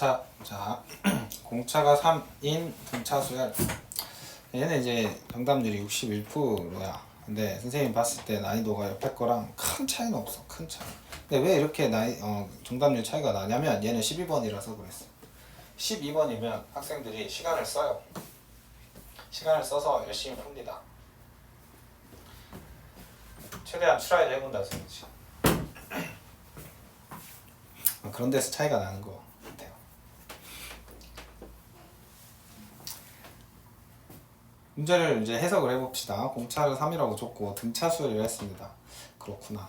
자, 공차가 3인 등차수열. 얘는 이제 정답률이 61%야. 근데 선생님이 봤을 때 난이도가 옆에 거랑 큰 차이는 없어. 큰 차이. 근데 왜 이렇게 정답률 차이가 나냐면 얘는 12번이라서 그랬어. 12번이면 학생들이 시간을 써요. 시간을 써서 열심히 풉니다. 최대한 트라이를 해본다 생각이지. 그런 데서 차이가 나는 거 같아요. 문제를 이제 해석을 해봅시다. 공차를 3이라고 줬고 등차수열이라 했습니다. 그렇구나.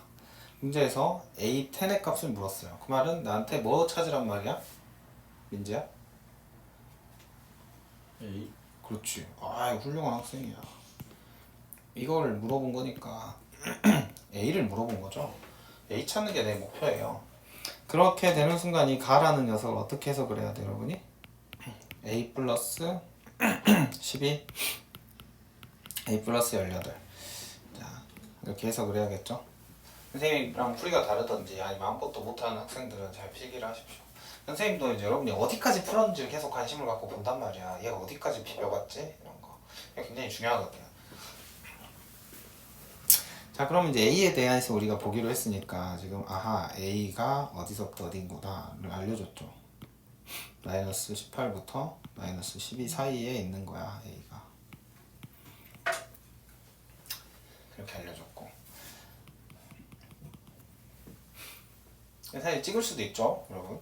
문제에서 A10의 값을 물었어요. 그 말은 나한테 뭐 찾으란 말이야? 민재야? A. 그렇지. 아, 훌륭한 학생이야. 이거를 물어본 거니까 A를 물어본 거죠. A 찾는 게 내 목표예요. 그렇게 되는 순간 이 가라는 녀석을 어떻게 해석을 해야 돼, 여러분이? A 플러스 12 A 플러스 18. 자, 이렇게 해석을 해야겠죠. 선생님이랑 풀이가 다르던지 아니면 아무것도 못하는 학생들은 잘 필기를 하십시오. 선생님도 이제 여러분이 어디까지 풀었는지 계속 관심을 갖고 본단 말이야. 얘가 어디까지 비벼봤지? 이런 거 굉장히 중요하거든요. 자, 그럼 이제 A에 대해서 우리가 보기로 했으니까 지금 아하 A가 어디서부터 어딘구나를 알려줬죠. 마이너스 18부터 마이너스 12 사이에 있는 거야. A가 이렇게 알려줬고, 사실 찍을 수도 있죠, 여러분.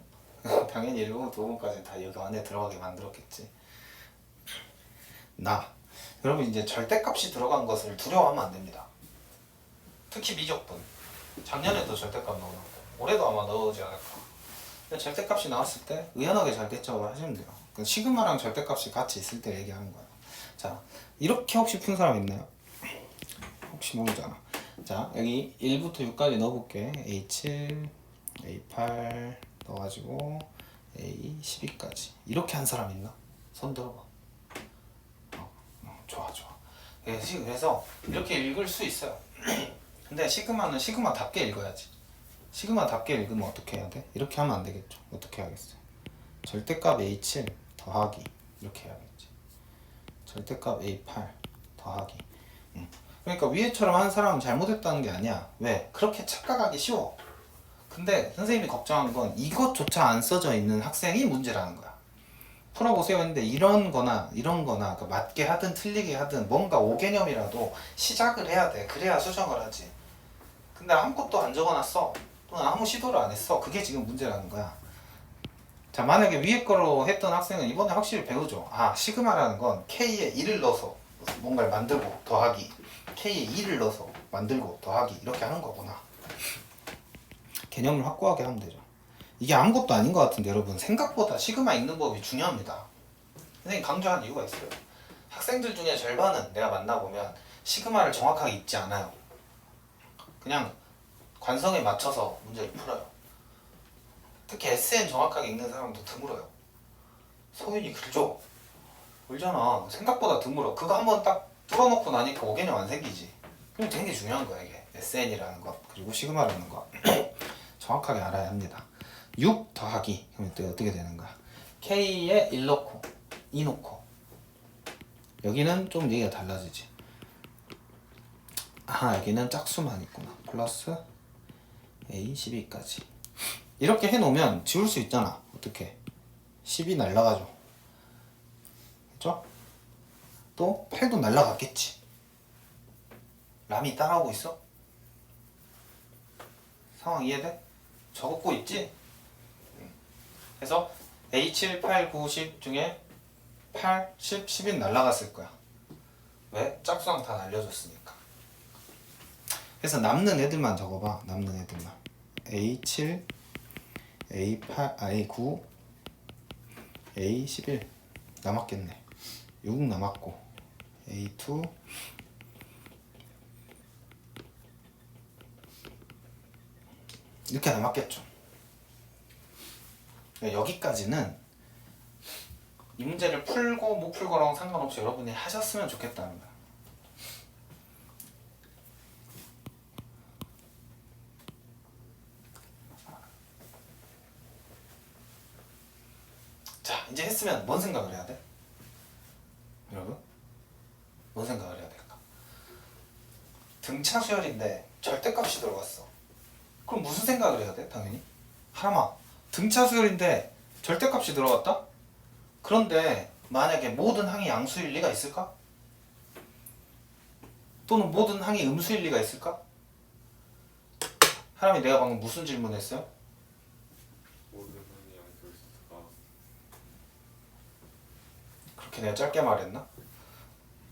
당연히 1번, 2번까지 다 여기 안에 들어가게 만들었겠지. 여러분 이제 절대값이 들어간 것을 두려워하면 안 됩니다. 특히 미적분. 작년에도 절대값 넣어놨고 올해도 아마 넣어오지 않을까. 근데 절대값이 나왔을 때 의연하게 잘 대처를 하시면 돼요. 시그마랑 절대값이 같이 있을 때 얘기하는 거예요. 자, 이렇게 혹시 푼 사람 있나요? 혹시 모르잖아. 자, 여기 1부터 6까지 넣어볼게. A7, A8 넣어가지고 A12까지 이렇게 한 사람 있나? 손 들어봐. 좋아. 그래서 이렇게 읽을 수 있어요. 근데 시그마는 시그마답게 읽어야지. 시그마답게 읽으면 어떻게 해야 돼? 이렇게 하면 안 되겠죠. 어떻게 하겠어요? 절대값 A7 더하기 이렇게 해야겠지. 절대값 A8 더하기. 그러니까 위에처럼 한 사람은 잘못했다는 게 아니야. 왜? 그렇게 착각하기 쉬워. 근데 선생님이 걱정하는 건 이것조차 안 써져 있는 학생이 문제라는 거야. 풀어보세요 했는데 이런 거나 그러니까 맞게 하든 틀리게 하든 뭔가 5개념이라도 시작을 해야 돼. 그래야 수정을 하지. 근데 아무것도 안 적어놨어. 또는 아무 시도를 안 했어. 그게 지금 문제라는 거야. 자, 만약에 위에 거로 했던 학생은 이번에 확실히 배우죠. 아, 시그마라는 건 K에 1을 넣어서 뭔가를 만들고 더하기, K에 2를 넣어서 만들고 더하기 이렇게 하는 거구나. 개념을 확고하게 하면 되죠. 이게 아무것도 아닌 것 같은데 여러분, 생각보다 시그마 읽는 법이 중요합니다. 선생님 강조한 이유가 있어요. 학생들 중에 절반은 내가 만나보면 시그마를 정확하게 읽지 않아요. 그냥 관성에 맞춰서 문제를 풀어요. 특히 SN 정확하게 읽는 사람도 드물어요. 소윤이 글죠? 울잖아. 생각보다 드물어. 그거 한번 딱 뚫어놓고 나니까 5개념 안 생기지. 그럼 되게 중요한 거야 이게. SN이라는 것 그리고 시그마라는 것 정확하게 알아야 합니다. 6 더하기 그러면 또 어떻게 되는 거야? K에 1 넣고 2 넣고 여기는 좀 얘기가 달라지지. 아, 여기는 짝수만 있구나. 플러스 A12까지 이렇게 해놓으면 지울 수 있잖아. 어떻게? 10이 날라가죠. 그쵸? 또 8도 날라갔겠지. 람이 따라오고 있어? 상황 이해돼? 적고 있지? 그래서 A7, 8, 9, 10 중에 8, 10, 10이 날라갔을 거야. 왜? 짝수랑 다 날려줬으니까. 그래서 남는 애들만 적어봐. 남는 애들만. A7, A8, A9, A11 남았겠네. 6 남았고 A2 이렇게 남았겠죠. 여기까지는 이 문제를 풀고 못 풀고랑 상관없이 여러분이 하셨으면 좋겠다는 거야. 이제 했으면 뭔 생각을 해야 돼? 여러분? 뭔 생각을 해야 될까? 등차 수열인데 절대값이 들어갔어. 그럼 무슨 생각을 해야 돼? 당연히 하람아, 등차 수열인데 절대값이 들어갔다? 그런데 만약에 모든 항이 양수일 리가 있을까? 또는 모든 항이 음수일 리가 있을까? 하람이 내가 방금 무슨 질문했어요? 모든 항이 양수일 수 있을까? 그렇게 내가 짧게 말했나?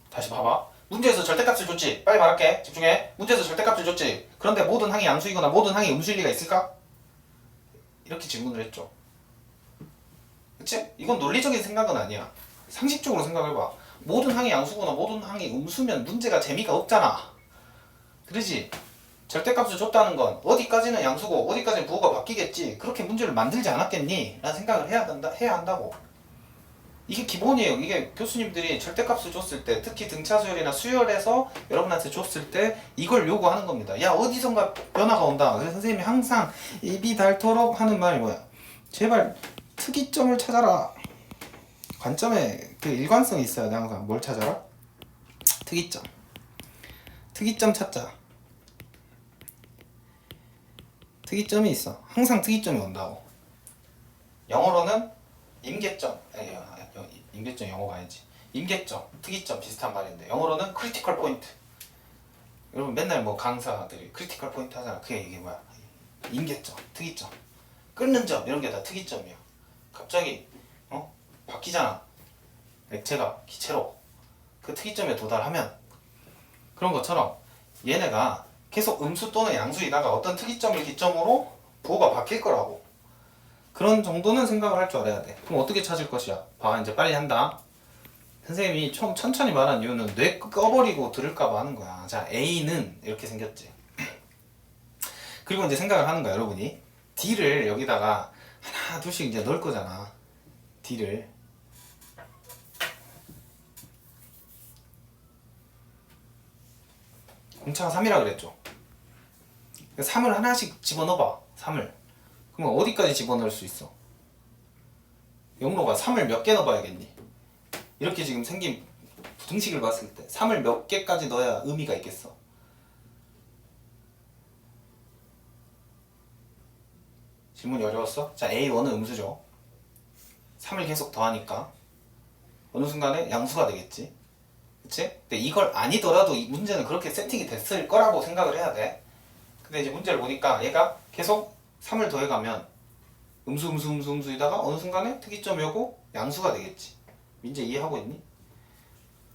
다시 봐봐. 문제에서 절대값을 줬지. 빨리 말할게. 집중해. 문제에서 절대값을 줬지. 그런데 모든 항이 양수이거나 모든 항이 음수일 리가 있을까? 이렇게 질문을 했죠. 그치? 이건 논리적인 생각은 아니야. 상식적으로 생각해봐. 모든 항이 양수거나 모든 항이 음수면 문제가 재미가 없잖아. 그러지? 절대값을 줬다는 건 어디까지는 양수고 어디까지는 부호가 바뀌겠지. 그렇게 문제를 만들지 않았겠니? 라는 생각을 해야 한다고. 이게 기본이에요. 이게 교수님들이 절대값을 줬을 때, 특히 등차수열이나 수열에서 여러분한테 줬을 때 이걸 요구하는 겁니다. 야, 어디선가 변화가 온다. 그래서 선생님이 항상 입이 닳도록 하는 말이 뭐야? 제발 특이점을 찾아라. 관점에 그 일관성이 있어야 돼. 항상 뭘 찾아라? 특이점. 특이점 찾자. 특이점이 있어. 항상 특이점이 온다고. 영어로는 임계점. 임계점 영어가 아니지. 임계점, 특이점 비슷한 말인데 영어로는 크리티컬 포인트. 여러분 맨날 뭐 강사들이 크리티컬 포인트 하잖아. 그게 이게 뭐야? 임계점, 특이점. 끊는 점 이런 게 다 특이점이야. 갑자기 바뀌잖아. 액체가 기체로 그 특이점에 도달하면 그런 것처럼 얘네가 계속 음수 또는 양수이다가 어떤 특이점을 기점으로 부호가 바뀔 거라고. 그런 정도는 생각을 할 줄 알아야 돼. 그럼 어떻게 찾을 것이야? 봐, 이제 빨리 한다. 선생님이 천천히 말한 이유는 뇌 꺼버리고 들을까봐 하는 거야. 자, A는 이렇게 생겼지. 그리고 이제 생각을 하는 거야, 여러분이. D를 여기다가 하나, 둘씩 이제 넣을 거잖아. D를. 공차가 3이라 그랬죠. 3을 하나씩 집어넣어봐. 3을. 그럼 어디까지 집어넣을 수 있어? 영로가 3을 몇 개 넣어봐야겠니? 이렇게 지금 생긴 등식을 봤을 때 3을 몇 개까지 넣어야 의미가 있겠어? 질문이 어려웠어? 자, A1은 음수죠. 3을 계속 더하니까 어느 순간에 양수가 되겠지. 그치? 근데 이걸 아니더라도 이 문제는 그렇게 세팅이 됐을 거라고 생각을 해야 돼. 근데 이제 문제를 보니까 얘가 계속 3을 더해가면 음수이다가 어느 순간에 특이점이 오고 양수가 되겠지. 민재 이해하고 있니?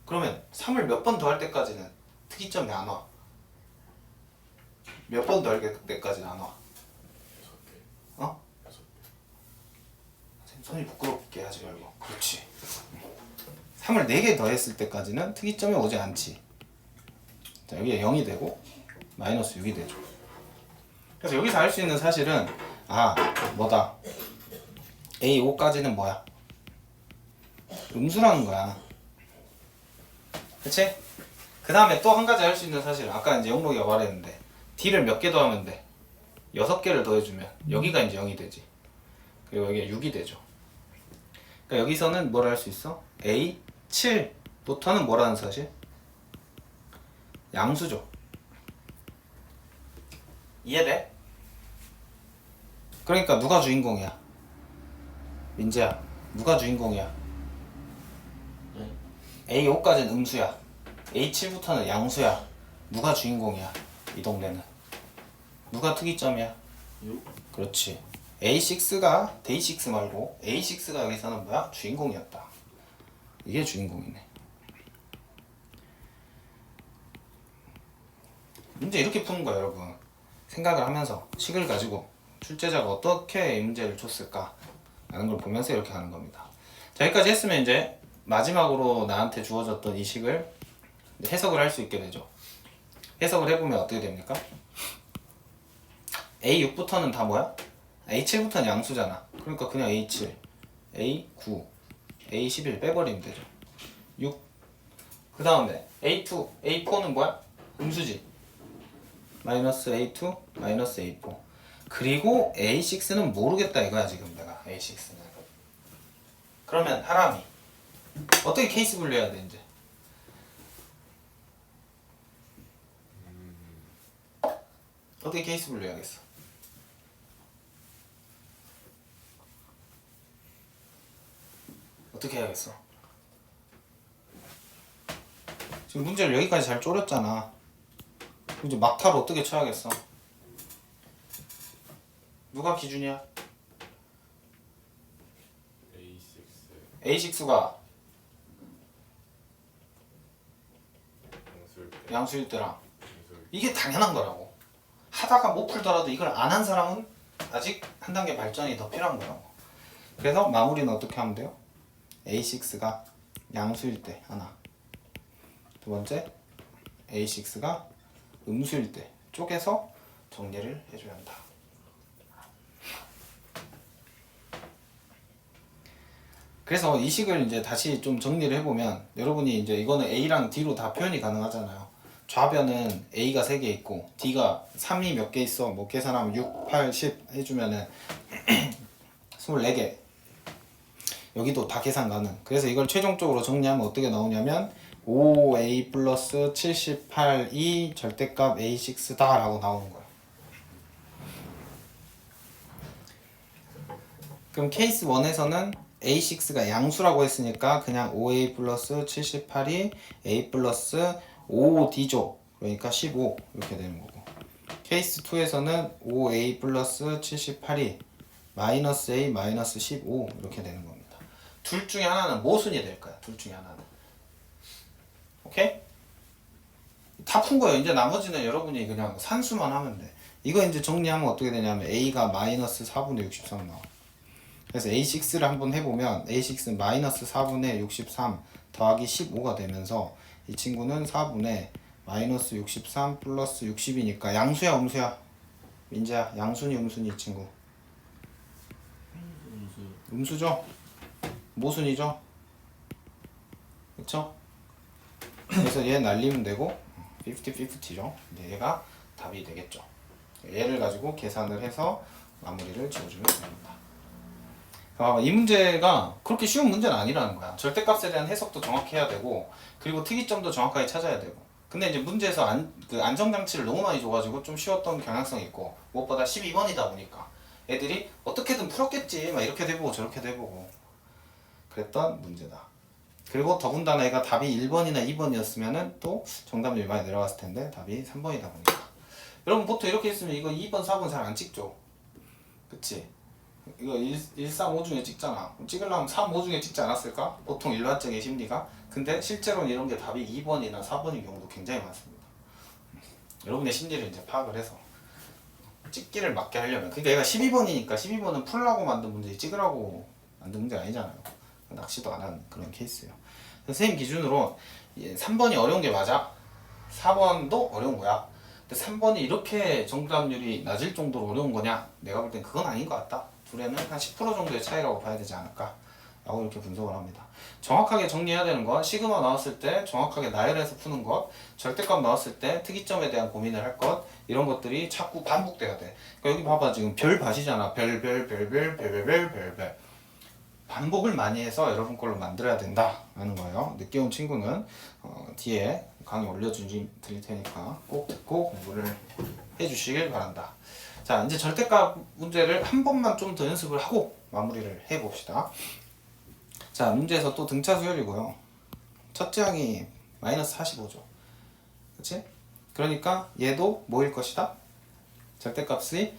그러면 3을 몇 번 더할 때까지는 특이점이 안 와. 몇 번 더할 때까지는 안 와. 6개. 어? 6개. 손이 부끄럽게 하지 말고. 그렇지. 3을 4개 더했을 때까지는 특이점이 오지 않지. 자, 여기에 0이 되고 마이너스 6이 되죠. 그래서 여기서 알 수 있는 사실은 뭐다? A5까지는 뭐야? 음수라는 거야. 그치? 그 다음에 또 한 가지 할 수 있는 사실은 아까 이제 영록이가 말했는데 D를 몇 개 더하면 돼? 6개를 더해주면 여기가 이제 0이 되지. 그리고 여기가 6이 되죠. 그러니까 여기서는 뭘 할 수 있어? A7부터는 뭐라는 사실? 양수죠. 이해돼? 그러니까 누가 주인공이야? 민재야, 누가 주인공이야? A5까지는 음수야. A7부터는 양수야. 누가 주인공이야? 이 동네는. 누가 특이점이야? 6? 그렇지. A6가 데이6 말고 A6가 여기서는 뭐야? 주인공이었다. 이게 주인공이네. 문제 이렇게 푸는 거야, 여러분. 생각을 하면서 식을 가지고 출제자가 어떻게 이 문제를 줬을까 라는 걸 보면서 이렇게 하는 겁니다. 자, 여기까지 했으면 이제 마지막으로 나한테 주어졌던 이 식을 해석을 할 수 있게 되죠. 해석을 해보면 어떻게 됩니까? A6부터는 다 뭐야? A7부터는 양수잖아. 그러니까 그냥 A7, A9, A11 빼버리면 되죠. 6. 그 다음에 A2, A4는 뭐야? 음수지. 마이너스 A2, 마이너스 A4. 그리고 A6는 모르겠다 이거야 지금 내가. A6는 그러면 하람이 어떻게 케이스 분류해야 돼 이제? 어떻게 케이스 분류해야겠어? 어떻게 해야겠어? 지금 문제를 여기까지 잘 쪼렸잖아. 이제 막타로 어떻게 쳐야겠어? 누가 기준이야? A6 A6가 양수일 때 양수일 때랑 양수일 이게 당연한 거라고. 하다가 못 풀더라도 이걸 안 한 사람은 아직 한 단계 발전이 더 필요한 거라고. 그래서 마무리는 어떻게 하면 돼요? A6가 양수일 때 하나, 두 번째 A6가 음수일 때 쪼개서 정리를 해줘야 한다. 그래서 이 식을 이제 다시 좀 정리를 해보면 여러분이 이제 이거는 A랑 D로 다 표현이 가능하잖아요. 좌변은 A가 3개 있고 D가 3이 몇 개 있어. 뭐 계산하면 6, 8, 10 해주면은 24개. 여기도 다 계산 가능. 그래서 이걸 최종적으로 정리하면 어떻게 나오냐면 5A 플러스 78이 절대값 A6다 라고 나오는 거예요. 그럼 케이스 1에서는 A6가 양수라고 했으니까 그냥 5A 플러스 78이 A 플러스 5D죠. 그러니까 15 이렇게 되는 거고. 케이스 2에서는 5A 플러스 78이 마이너스 A 마이너스 15 이렇게 되는 겁니다. 둘 중에 하나는 모순이 될 거야. 둘 중에 하나는. 오케이? 다 푼 거예요. 이제 나머지는 여러분이 그냥 산수만 하면 돼. 이거 이제 정리하면 어떻게 되냐면 A가 마이너스 4분의 63 나와. 그래서 A6를 한번 해보면 A6는 마이너스 4분의 63 더하기 15가 되면서 이 친구는 4분의 마이너스 63 플러스 60이니까 양수야 음수야? 민재야 양순이 음순이 이 친구 음수죠? 모순이죠? 그쵸? 그래서 얘 날리면 되고 50-50죠. 얘가 답이 되겠죠. 얘를 가지고 계산을 해서 마무리를 지어주면 됩니다. 이 문제가 그렇게 쉬운 문제는 아니라는 거야. 절대값에 대한 해석도 정확히 해야 되고 그리고 특이점도 정확하게 찾아야 되고. 근데 이제 문제에서 안정장치를 너무 많이 줘가지고 좀 쉬웠던 경향성이 있고 무엇보다 12번이다 보니까 애들이 어떻게든 풀었겠지 막 이렇게 돼보고 저렇게 돼보고 그랬던 문제다. 그리고 더군다나 얘가 답이 1번이나 2번이었으면은 또 정답률이 많이 내려갔을 텐데 답이 3번이다 보니까 여러분 보통 이렇게 있으면 이거 2번, 4번 잘 안 찍죠? 그치? 이거 1, 3, 5 중에 찍잖아. 찍으려면 3, 5 중에 찍지 않았을까? 보통 일반적인 심리가. 근데 실제로는 이런 게 답이 2번이나 4번인 경우도 굉장히 많습니다. 여러분의 심리를 이제 파악을 해서 찍기를 맞게 하려면. 그러니까 얘가 12번이니까 12번은 풀라고 만든 문제지 찍으라고 만든 문제 아니잖아요. 낚시도 안 한 그런 케이스예요. 선생님 기준으로 3번이 어려운 게 맞아. 4번도 어려운 거야. 근데 3번이 이렇게 정답률이 낮을 정도로 어려운 거냐? 내가 볼 땐 그건 아닌 것 같다. 둘에는 한 10% 정도의 차이라고 봐야 되지 않을까? 라고 이렇게 분석을 합니다. 정확하게 정리해야 되는 건 시그마 나왔을 때 정확하게 나열해서 푸는 것, 절대값 나왔을 때 특이점에 대한 고민을 할 것, 이런 것들이 자꾸 반복돼야 돼. 그러니까 여기 봐봐 지금 별 밭이잖아. 별. 반복을 많이 해서 여러분 걸로 만들어야 된다 라는 거예요. 늦게 온 친구는 뒤에 강의 올려드릴 테니까 꼭 듣고 공부를 해주시길 바란다. 자, 이제 절대값 문제를 한 번만 좀 더 연습을 하고 마무리를 해봅시다. 자, 문제에서 또 등차 수열이고요. 첫째 항이 마이너스 45죠. 그치? 그러니까 얘도 뭐일 것이다? 절대값이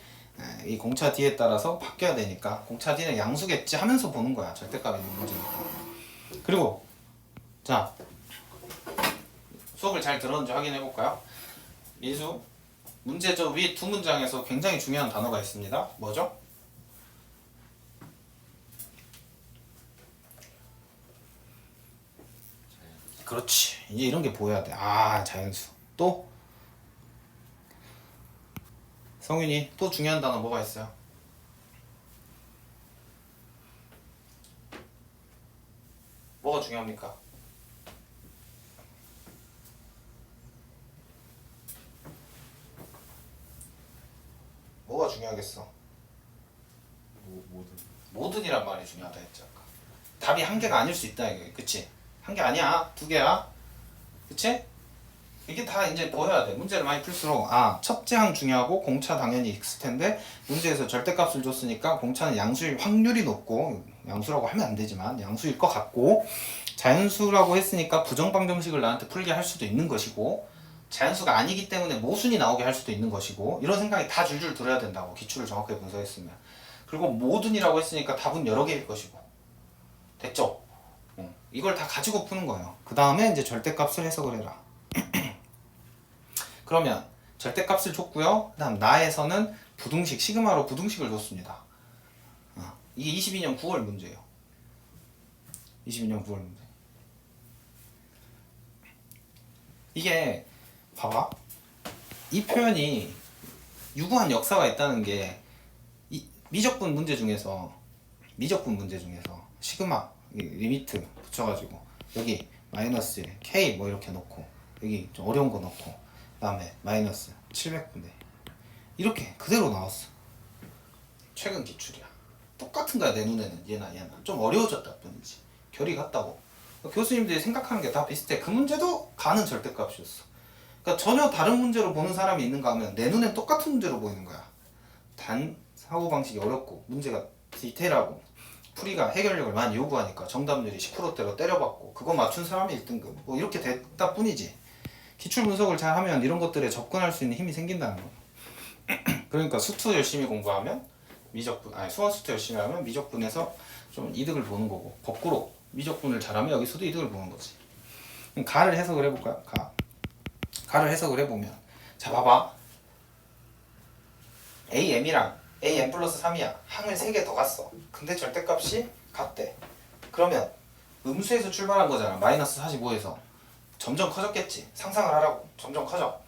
이 공차 D에 따라서 바뀌어야 되니까 공차 D는 양수겠지 하면서 보는 거야. 절대값이 있는 문제니까. 그리고 자, 수업을 잘 들었는지 확인해 볼까요? 민수, 문제 저 위 두 문장에서 굉장히 중요한 단어가 있습니다. 뭐죠? 그렇지. 이제 이런 게 보여야 돼. 아, 자연수. 또? 성윤이 또 중요한 단어 뭐가 있어요? 뭐가 중요합니까? 뭐가 중요하겠어? 모든 모든이란 말이 중요하다 했지 아까. 답이 한 개가 아닐 수 있다 이게. 그치? 한 개 아니야. 두 개야. 그치? 이게 다 이제 보여야 돼. 문제를 많이 풀수록 첫째 항 중요하고 공차 당연히 X 텐데 문제에서 절대값을 줬으니까 공차는 양수일 확률이 높고, 양수라고 하면 안 되지만 양수일 것 같고, 자연수라고 했으니까 부정방정식을 나한테 풀게 할 수도 있는 것이고, 자연수가 아니기 때문에 모순이 나오게 할 수도 있는 것이고, 이런 생각이 다 줄줄 들어야 된다고, 기출을 정확하게 분석했으면. 그리고 모든이라고 했으니까 답은 여러 개일 것이고. 됐죠? 이걸 다 가지고 푸는 거예요. 그 다음에 이제 절대값을 해석을 해라. 그러면 절대값을 줬고요. 그 다음 나에서는 부등식, 시그마로 부등식을 줬습니다. 이게 22년 9월 문제예요. 22년 9월 문제. 이게 봐봐. 이 표현이 유구한 역사가 있다는 게 이 미적분 문제 중에서 시그마 리미트 붙여가지고 여기 마이너스 1, K 뭐 이렇게 놓고 여기 좀 어려운 거 넣고 그 다음에 마이너스 700분의 이렇게 그대로 나왔어. 최근 기출이야. 똑같은 거야 내 눈에는. 얘나 좀 어려워졌다 뿐이지. 결이 같다고. 교수님들이 생각하는 게 다 비슷해. 그 문제도 가는 절대값이었어. 그러니까 전혀 다른 문제로 보는 사람이 있는가 하면 내 눈엔 똑같은 문제로 보이는 거야. 단 사고방식이 어렵고 문제가 디테일하고 풀이가 해결력을 많이 요구하니까 정답률이 10%대로 때려받고 그거 맞춘 사람이 1등급 뭐 이렇게 됐다 뿐이지. 기출 분석을 잘 하면 이런 것들에 접근할 수 있는 힘이 생긴다는 거야. 그러니까 수투 열심히 공부하면 미적분, 수원 수투 열심히 하면 미적분에서 좀 이득을 보는 거고, 거꾸로 미적분을 잘하면 여기서도 이득을 보는 거지. 그럼 가를 해석을 해볼까요? 가를 해석을 해보면, 자 봐봐. AM이랑 AM 플러스 3이야. 항을 3개 더 갔어. 근데 절대값이 같대. 그러면 음수에서 출발한 거잖아. 마이너스 45에서. 점점 커졌겠지. 상상을 하라고. 점점 커져.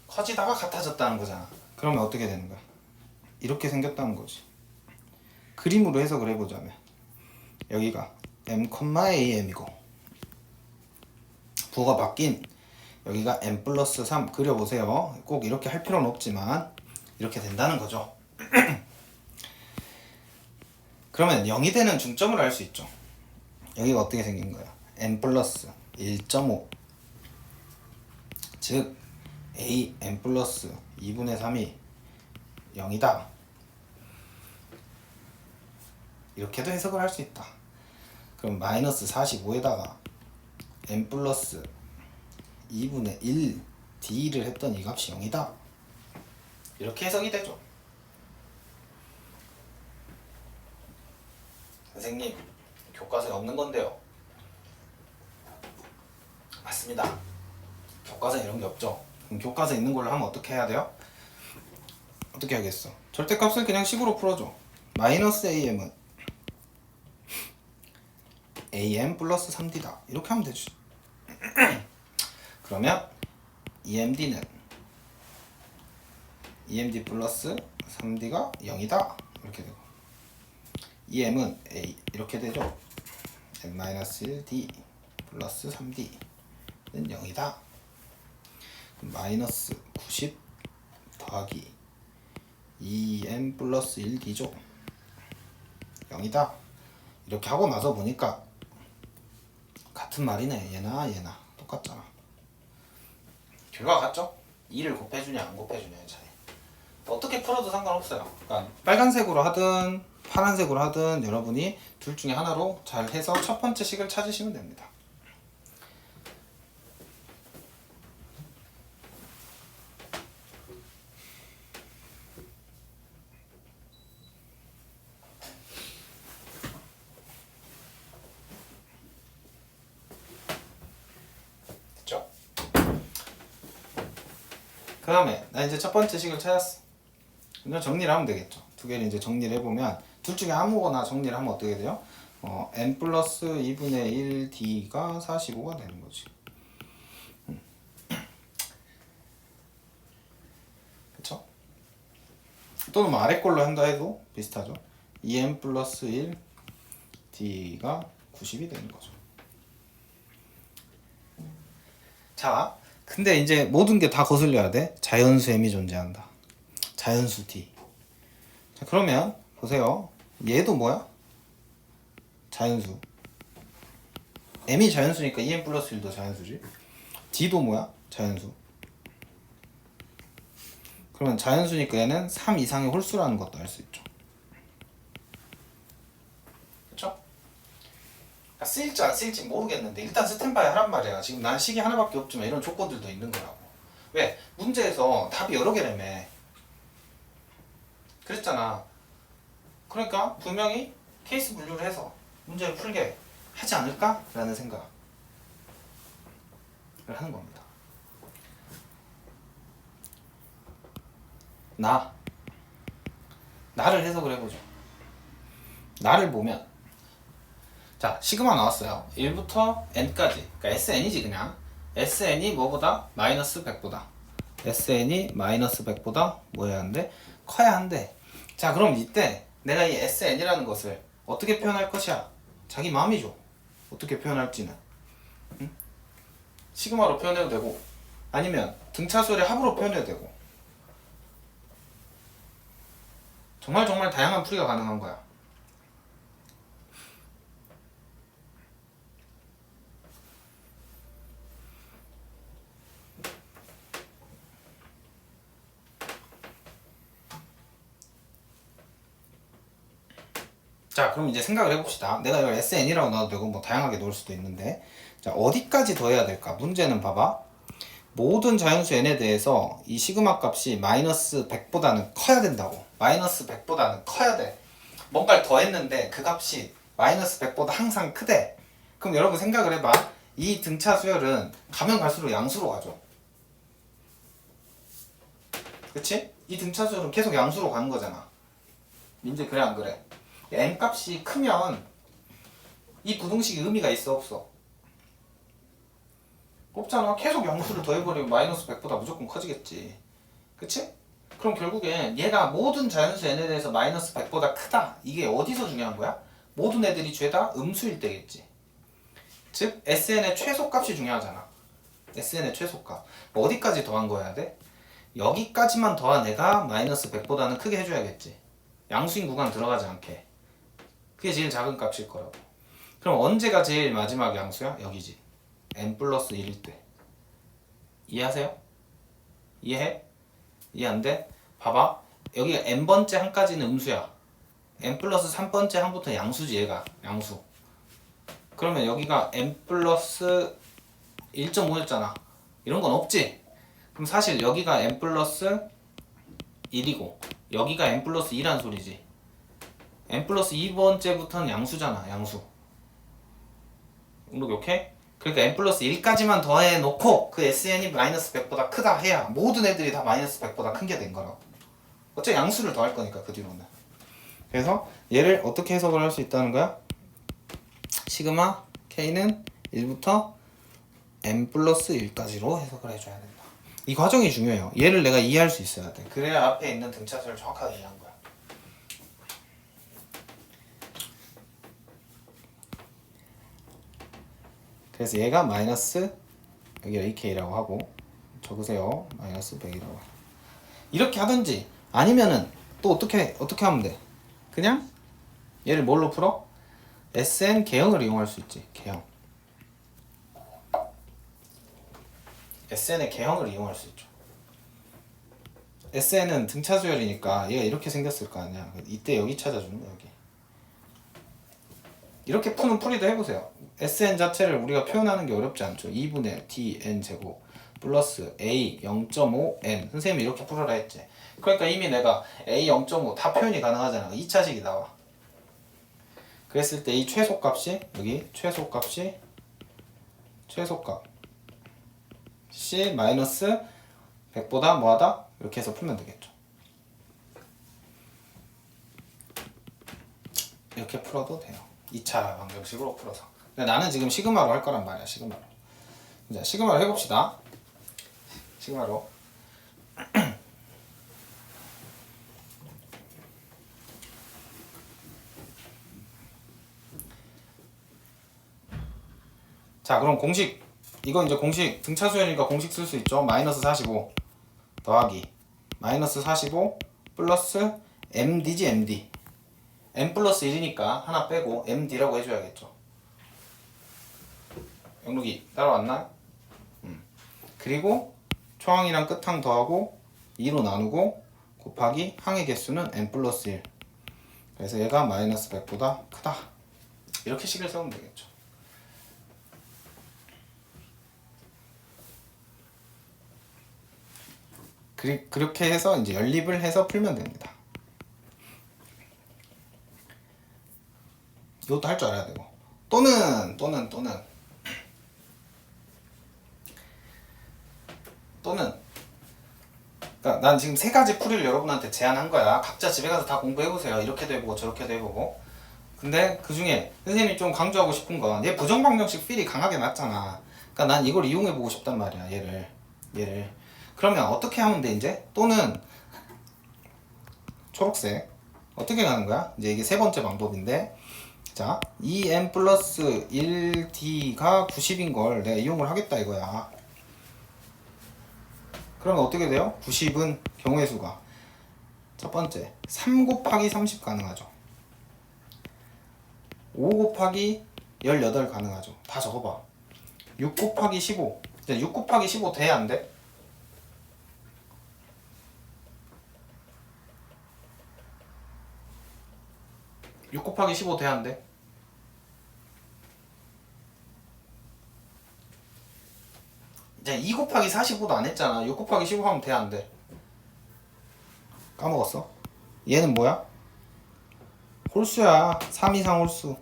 커지다가 같아졌다는 거잖아. 그러면 어떻게 되는 거야? 이렇게 생겼다는 거지. 그림으로 해석을 해보자면 여기가 m, am이고 부호가 바뀐 여기가 m 플러스 3 그려보세요. 꼭 이렇게 할 필요는 없지만 이렇게 된다는 거죠. 그러면 0이 되는 중점을 알 수 있죠. 여기가 어떻게 생긴 거야? m 플러스 1.5 즉 a m 플러스 2분의 3이 0이다. 이렇게도 해석을 할 수 있다. 그럼 마이너스 45에다가 m 플러스 2분의 1 d를 했던 이 값이 0이다. 이렇게 해석이 되죠. 선생님, 교과서에 없는 건데요. 맞습니다. 교과서에 이런 게 없죠. 그럼 교과서에 있는 걸로 하면 어떻게 해야 돼요? 어떻게 하겠어? 절대값을 그냥 식으로 풀어줘. 마이너스 am은 am 플러스 3d다. 이렇게 하면 되지. 그러면 emd는 emd 플러스 3d가 0이다. 이렇게 되고 em은 a 이렇게 되죠. m-1d 플러스 3d는 0이다. 마이너스 90 더하기 2m 플러스 1d죠. 0이다. 이렇게 하고 나서 보니까 같은 말이네. 얘나 똑같잖아. 결과가 같죠? 2를 곱해주냐 안 곱해주냐의 차이. 어떻게 풀어도 상관없어요. 그러니까 빨간색으로 하든 파란색으로 하든 여러분이 둘 중에 하나로 잘 해서 첫 번째 식을 찾으시면 됩니다. 됐죠? 그 다음에 나 이제 첫 번째 식을 찾았어. 그냥 정리를 하면 되겠죠. 두 개를 이제 정리를 해보면 둘 중에 아무거나 정리를 하면 어떻게 돼요? n 플러스 2분의 1 d가 45가 되는 거지. 그쵸? 또는 뭐 아래 걸로 한다 해도 비슷하죠. 2n 플러스 1 d가 90이 되는 거죠. 자, 근데 이제 모든 게 다 거슬려야 돼. 자연수 m이 존재한다. 자연수 d. 자, 그러면 보세요. 얘도 뭐야? 자연수. m이 자연수니까 2n 플러스 1도 자연수지. d도 뭐야? 자연수. 그러면 자연수니까 얘는 3 이상의 홀수라는 것도 알 수 있죠. 그쵸? 그러니까 쓰일지 안 쓰일지 모르겠는데 일단 스탠바이 하란 말이야. 지금 난 식이 하나밖에 없지만 이런 조건들도 있는 거라고. 왜? 문제에서 답이 여러 개라며. 그랬잖아. 그러니까 분명히 케이스 분류를 해서 문제를 풀게 하지 않을까? 라는 생각을 하는 겁니다. 나를 해석을 해보죠. 나를 보면 자 시그마 나왔어요. 1부터 n까지 그러니까 sn이지 그냥 sn이 뭐보다? 마이너스 100보다 sn이 마이너스 100보다 뭐 해야 한대? 커야 한대. 자 그럼 이때 내가 이 sn이라는 것을 어떻게 표현할 것이야? 자기 마음이죠. 어떻게 표현할지는 응? 시그마로 표현해도 되고 아니면 등차수열의 합으로 표현해도 되고 정말 다양한 풀이가 가능한 거야. 자 그럼 이제 생각을 해봅시다. 내가 이걸 sn이라고 넣어도 되고 뭐 다양하게 넣을 수도 있는데 자 어디까지 더해야 될까? 문제는 봐봐. 모든 자연수 n에 대해서 이 시그마 값이 마이너스 100보다는 커야 된다고. 마이너스 100보다는 커야 돼. 뭔가를 더했는데 그 값이 마이너스 100보다 항상 크대. 그럼 여러분 생각을 해봐. 이 등차 수열은 가면 갈수록 양수로 가죠. 그치? 이 등차 수열은 계속 양수로 가는 거잖아. 민재 그래 안 그래? n 값이 크면 이 부등식이 의미가 있어 없어? 없잖아. 계속 양수를 더해버리면 마이너스 100보다 무조건 커지겠지. 그치? 그럼 결국엔 얘가 모든 자연수 n에 대해서 마이너스 100보다 크다. 이게 어디서 중요한 거야? 모든 애들이 죄다 음수일 때겠지. 즉 sn의 최소값이 중요하잖아. sn의 최소값. 어디까지 더한 거야 돼? 여기까지만 더한 애가 마이너스 100보다는 크게 해줘야겠지. 양수인 구간 들어가지 않게. 그게 제일 작은 값일 거라고. 그럼 언제가 제일 마지막 양수야? 여기지. n 플러스 1일 때. 이해하세요? 이해해? 이해 안 돼? 봐봐. 여기가 n번째 항까지는 음수야. n 플러스 3번째 항부터 양수지 얘가. 양수. 그러면 여기가 n 플러스 1.5였잖아. 이런 건 없지? 그럼 사실 여기가 n 플러스 1이고 여기가 n 플러스 2란 소리지. n 플러스 2번째부터는 양수잖아. 양수. 응독이 오케이? 그러니까 n 플러스 1까지만 더해 놓고 그 sn이 마이너스 100보다 크다 해야 모든 애들이 다 마이너스 100보다 큰 게 된 거라고. 어차피 양수를 더할 거니까 그 뒤로는. 그래서 얘를 어떻게 해석을 할 수 있다는 거야? 시그마 k는 1부터 n 플러스 1까지로 해석을 해줘야 된다. 이 과정이 중요해요. 얘를 내가 이해할 수 있어야 돼. 그래야 앞에 있는 등차수를 정확하게 이해한 거야. 그래서 얘가 마이너스 여기 ak라고 하고 적으세요. 마이너스 100이라고. 이렇게 하든지 아니면은 또 어떻게 하면 돼? 그냥 얘를 뭘로 풀어? SN 개형을 이용할 수 있지. 개형. SN의 개형을 이용할 수 있죠. SN은 등차 수열이니까 얘가 이렇게 생겼을 거 아니야. 이때 여기 찾아주는 거야. 여기. 이렇게 푸는 풀이도 해보세요. SN 자체를 우리가 표현하는 게 어렵지 않죠. 2분의 tn 제곱 플러스 a 0.5n. 선생님이 이렇게 풀어라 했지. 그러니까 이미 내가 a 0.5 다 표현이 가능하잖아. 2차식이 나와. 그랬을 때 이 최소값이 여기 최소값이 마이너스 100보다 뭐하다? 이렇게 해서 풀면 되겠죠. 이렇게 풀어도 돼요. 2차 방정식으로 풀어서. 근데 나는 지금 시그마로 할 거란 말이야. 시그마로. 자, 시그마로 해봅시다. 시그마로. 자, 그럼 공식. 이거 이제 공식 등차수열이니까 공식 쓸 수 있죠. 마이너스 45 더하기 마이너스 45 플러스 md지 md. m 플러스 1이니까 하나 빼고 md라고 해줘야겠죠. 영록이 따라왔나? 그리고 초항이랑 끝항 더하고 2로 나누고 곱하기 항의 개수는 n 플러스 1. 그래서 얘가 마이너스 100보다 크다. 이렇게 식을 세우면 되겠죠. 그렇게 해서 이제 연립을 해서 풀면 됩니다. 이것도 할 줄 알아야 되고. 또는 그러니까 난 지금 세 가지 풀이를 여러분한테 제안한 거야. 각자 집에 가서 다 공부해보세요. 이렇게도 해보고 저렇게도 해보고. 근데 그 중에 선생님이 좀 강조하고 싶은 건 얘 부정방정식 필이 강하게 났잖아. 그러니까 난 이걸 이용해보고 싶단 말이야. 얘를. 그러면 어떻게 하면 돼 이제? 또는 초록색 어떻게 가는 거야? 이제 이게 세 번째 방법인데, 자 2n 플러스 1d가 90인 걸 내가 이용을 하겠다 이거야. 그러면 어떻게 돼요? 90은 경우의 수가 첫 번째 3 곱하기 30 가능하죠. 5 곱하기 18 가능하죠. 다 적어봐. 6 곱하기 15. 이제 6 곱하기 15 돼? 안 돼? 6 곱하기 15 돼? 안 돼? 이제 2 곱하기 45도 안 했잖아. 6 곱하기 15 하면 돼? 안 돼? 까먹었어? 얘는 뭐야? 홀수야. 3 이상 홀수.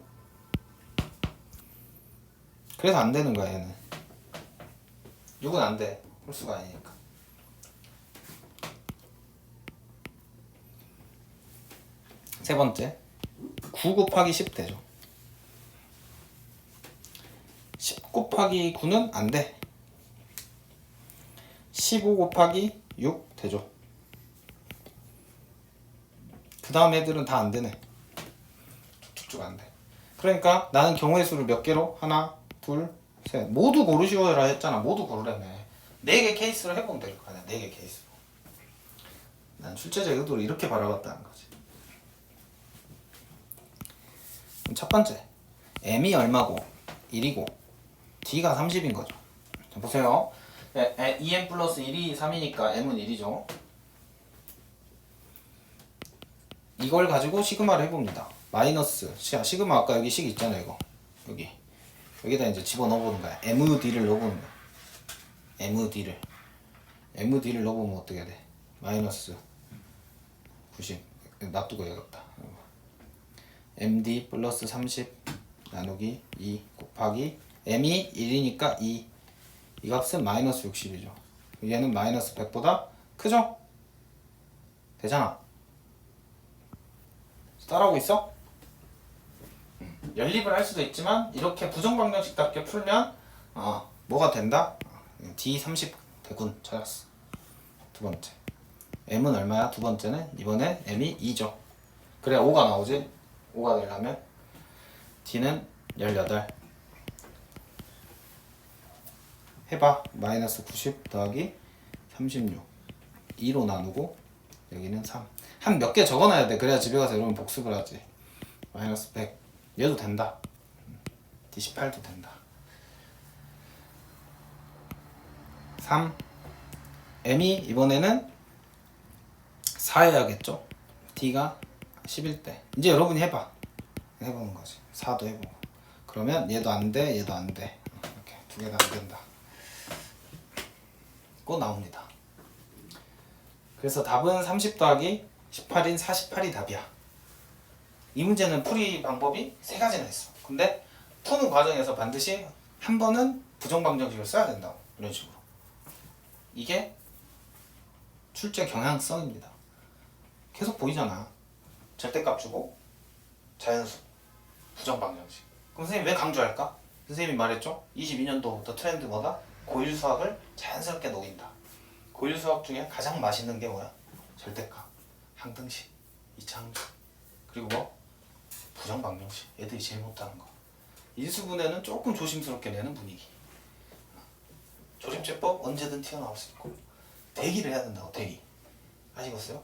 그래서 안 되는 거야 얘는. 6은 안 돼. 홀수가 아니니까. 세 번째 9 곱하기 10 되죠. 10 곱하기 9는 안 돼. 15 곱하기 6 되죠. 그 다음 애들은 다 안 되네. 쭉쭉 안 돼. 그러니까 나는 경우의 수를 몇 개로? 하나, 둘, 셋. 모두 고르시오라 했잖아. 모두 고르라며. 4개 케이스를 해보면 될 거 아니야. 4개 케이스로. 난 출제자의 의도를 이렇게 바라봤다는 거지. 그럼 첫 번째, m이 얼마고 1이고 d가 30인 거죠. 자, 보세요. 2m 플러스 1이 3이니까 m은 1이죠. 이걸 가지고 시그마를 해봅니다. 마이너스 시그마 아까 여기 식 있잖아요. 이거 여기다 이제 집어넣어보는 거야. md를 넣어보는 거야. md를 넣어보면 어떻게 돼? 마이너스 90 놔두고 해야겠다. md 플러스 30 나누기 2 곱하기 m이 1이니까 2. 이 값은 마이너스 60이죠. 얘는 마이너스 100보다 크죠? 되잖아. 따라오고 있어? 연립을 할 수도 있지만 이렇게 부정방정식답게 풀면 뭐가 된다? D30 대군 찾았어. 두 번째 m은 얼마야? 두 번째는 이번에 m이 2죠. 그래 5가 나오지? 5가 되려면 D는 18 해봐. 마이너스 90 더하기 36 2로 나누고 여기는 3. 한 몇 개 적어놔야 돼. 그래야 집에 가서 여러분 복습을 하지. 마이너스 100 얘도 된다. D18도 된다. 3 m이 이번에는 4여야겠죠? D가 11대. 이제 여러분이 해보는 거지. 4도 해보고. 그러면 얘도 안 돼, 얘도 안 돼. 이렇게 두 개 다 안 된다. 꼭 나옵니다. 그래서 답은 30 더하기 18인 48이 답이야. 이 문제는 풀이 방법이 세 가지나 있어. 근데 푸는 과정에서 반드시 한 번은 부정방정식을 써야 된다고. 이런 식으로. 이게 출제 경향성입니다. 계속 보이잖아. 절대값 주고 자연수 부정방정식. 그럼 선생님 왜 강조할까? 선생님이 말했죠. 22년도부터 트렌드 뭐다? 고일 수학을 자연스럽게 녹인다. 고일 수학 중에 가장 맛있는 게 뭐야? 절대값, 항등식, 이차항식, 그리고 뭐? 부정방정식. 애들이 제일 못하는 거. 인수분해는 조금 조심스럽게 내는 분위기. 조립제법 언제든 튀어나올 수 있고 대기를 해야 된다고. 대기 아시겠어요?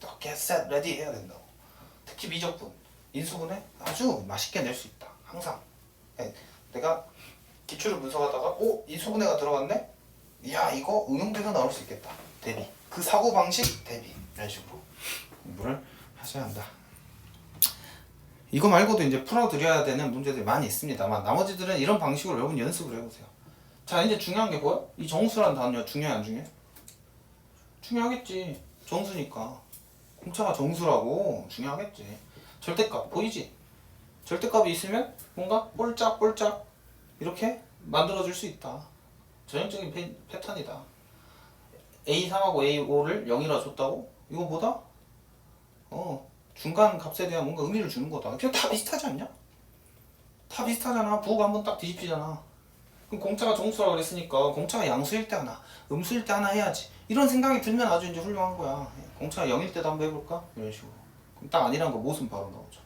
또 get set ready 해야 된다고. 특히 미적분 인수분해 아주 맛있게 낼 수 있다. 항상 내가 기출을 분석하다가 이 수분해가 들어갔네? 야 이거 응용돼서 나올 수 있겠다. 대비. 그 사고방식 대비. 이런 식으로 공부를 하셔야 한다. 이거 말고도 이제 풀어드려야 되는 문제들이 많이 있습니다만 나머지들은 이런 방식으로 여러분 연습을 해보세요. 자 이제 중요한 게 보여? 이 정수란 단어 중요해 안 중요해? 중요하겠지. 정수니까. 공차가 정수라고 중요하겠지. 절대값 보이지? 절대값이 있으면 뭔가 볼짝볼짝 이렇게 만들어줄 수 있다. 전형적인 패턴이다. A3하고 A5를 0이라 줬다고? 이거보다 중간 값에 대한 뭔가 의미를 주는 거다. 그냥 다 비슷하지 않냐? 다 비슷하잖아. 부호가 한번 딱 뒤집히잖아. 그럼 공차가 정수라고 그랬으니까 공차가 양수일 때 하나, 음수일 때 하나 해야지. 이런 생각이 들면 아주 이제 훌륭한 거야. 공차가 0일 때도 한번 해볼까? 이런 식으로. 그럼 딱 아니란 거 모습 바로 나오죠.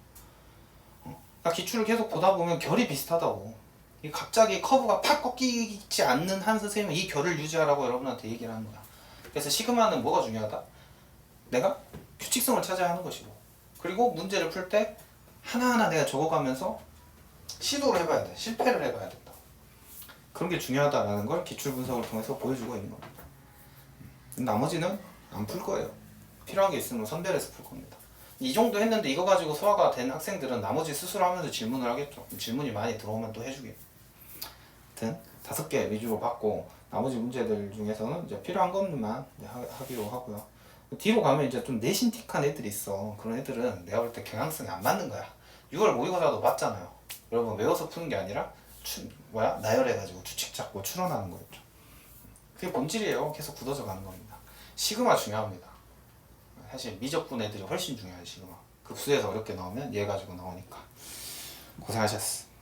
그러니까 기출을 계속 보다 보면 결이 비슷하다고. 갑자기 커브가 팍 꺾이지 않는 한 선생님은 이 결을 유지하라고 여러분한테 얘기를 하는 거야. 그래서 시그마는 뭐가 중요하다? 내가 규칙성을 찾아야 하는 것이고, 그리고 문제를 풀 때 하나하나 내가 적어가면서 시도를 해봐야 돼. 실패를 해봐야 된다. 그런 게 중요하다라는 걸 기출 분석을 통해서 보여주고 있는 겁니다. 나머지는 안 풀 거예요. 필요한 게 있으면 선별해서 풀 겁니다. 이 정도 했는데 이거 가지고 소화가 된 학생들은 나머지 스스로 하면서 질문을 하겠죠. 질문이 많이 들어오면 또 해주게. 하여튼 5개 위주로 받고 나머지 문제들 중에서는 이제 필요한 것만 이제 하기로 하고요. 뒤로 가면 이제 좀 내신틱한 애들이 있어. 그런 애들은 내가 볼 때 경향성이 안 맞는 거야. 6월 모의고사도 맞잖아요. 여러분 외워서 푸는 게 아니라 나열해가지고 추측 잡고 추론하는 거였죠. 그게 본질이에요. 계속 굳어져 가는 겁니다. 시그마 중요합니다. 사실 미적분 애들이 훨씬 중요해요. 시그마. 급수에서 어렵게 나오면 얘 가지고 나오니까 고생하셨어.